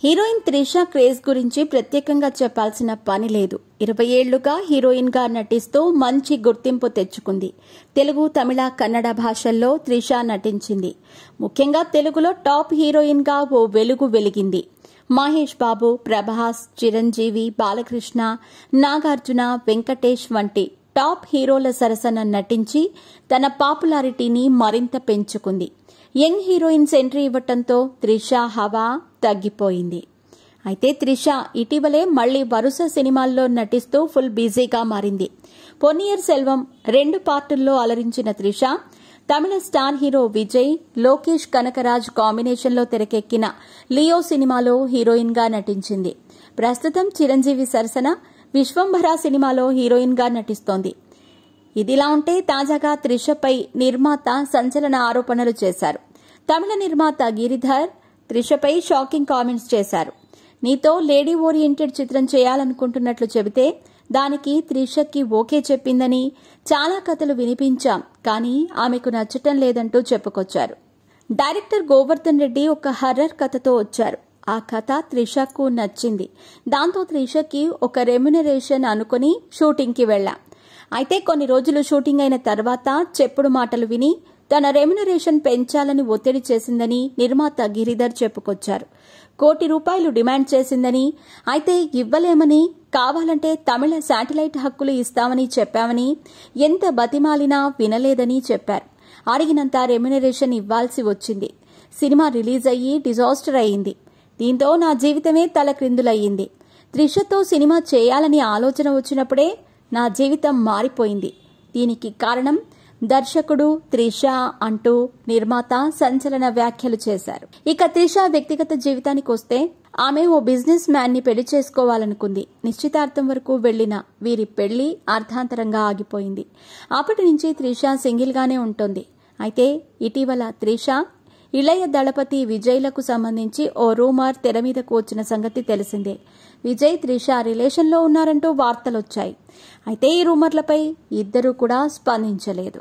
Heroine Trisha craze గురించి ప్రత్యేకంగా చెప్పాల్సిన పని లేదు. 20 ఏళ్లుగా హీరోయిన్ గా నటిస్తూ మంచి గుర్తింపు తెచ్చుకుంది. తెలుగు, తమిళ, కన్నడ భాషల్లో త్రిషా నటించింది. ముఖ్యంగా తెలుగులో టాప్ హీరోయిన్ గా ఓ వెలుగు వెలిగింది. మహేష్ బాబు, ప్రభాస్, చిరంజీవి, బాలకృష్ణ, నాగార్జున, వెంకటేష్ వంటి టాప్ హీరోల సరసన నటించి తన పాపులారిటీని మరింత పెంచుకుంది. యంగ్ హీరోయిన్స్ ఎంట్రీ ఇవ్వటంతో త్రిషా హవా తగ్గిపోయింది. అయితే త్రిషా ఇటీవలే మళ్లీ వరుస సినిమాల్లో నటిస్తూ ఫుల్ బిజీగా మారింది. పొన్నియిర్ సెల్వం 2 పార్టుల్లో అలరించిన త్రిషా తమిళ స్టార్ హీరో విజయ్, లోకేష్ కనకరాజ్ కాంబినేషన్లో తెరకెక్కిన లియో సినిమాలో హీరోయిన్ గా నటించింది. ప్రస్తుతం చిరంజీవి సరసన విశ్వంభర సినిమాలో హీరోయిన్ గా నటిస్తోంది. ఇదిలా ఉంటే తాజాగా త్రిషపై నిర్మాత సంచలన ఆరోపణలు చేశారు. తమిళ నిర్మాత గిరిధర్ త్రిషపై షాకింగ్ కామెంట్స్ చేశారు. నీతో లేడీ ఓరియంటెడ్ చిత్రం చేయాలనుకుంటున్నట్లు చెబితే దానికి త్రిషకి ఓకే చెప్పిందని, చాలా కథలు వినిపించాం కానీ ఆమెకు నచ్చటం లేదంటూ చెప్పుకొచ్చారు. డైరెక్టర్ గోవర్ధన్ రెడ్డి ఒక హర్రర్ కథతో వచ్చారు. ఆ కథ త్రిషకు నచ్చింది. దాంతో త్రిషకి ఒక రెమ్యునరేషన్ అనుకుని షూటింగ్కి వెళ్లాం. అయితే కొన్ని రోజులు షూటింగ్ అయిన తర్వాత చెప్పుడు మాటలు విని తన రెమ్యునరేషన్ పెంచాలని ఒత్తిడి చేసిందని నిర్మాత గిరిధర్ చెప్పుకొచ్చారు. ₹1 కోటి డిమాండ్ చేసిందని, అయితే ఇవ్వలేమని, కావాలంటే తమిళ శాటిలైట్ హక్కులు ఇస్తామని చెప్పామని, ఎంత బతిమాలినా వినలేదని చెప్పారు. అడిగినంత రెమ్యునరేషన్ ఇవ్వాల్సి వచ్చింది. సినిమా రిలీజ్ అయ్యి డిజాస్టర్ అయింది. దీంతో నా జీవితమే తలక్రిందులయ్యింది. త్రిషతో సినిమా చేయాలని ఆలోచన వచ్చినప్పుడే నా జీవితం మారిపోయింది. దీనికి కారణం దర్శకుడు త్రిష అంటూ నిర్మాత సంచలన వ్యాఖ్యలు చేశారు. ఇక త్రిష వ్యక్తిగత జీవితానికి వస్తే ఆమె ఓ బిజినెస్ మ్యాన్ ని పెళ్లి చేసుకోవాలనుకుంది. నిశ్చితార్థం వరకు వెళ్లిన వీరి పెళ్లి అర్ధాంతరంగా ఆగిపోయింది. అప్పటి నుంచి త్రిష సింగిల్ గానే ఉంటుంది. అయితే ఇటీవల త్రిష, ఇళయ దళపతి విజయ్లకు సంబంధించి ఓ రూమర్ తెర మీదకు వచ్చిన సంగతి తెలిసిందే. విజయ్, త్రిష రిలేషన్లో ఉన్నారంటూ వార్తలొచ్చాయి. అయితే ఈ రూమర్లపై ఇద్దరూ కూడా స్పందించలేదు.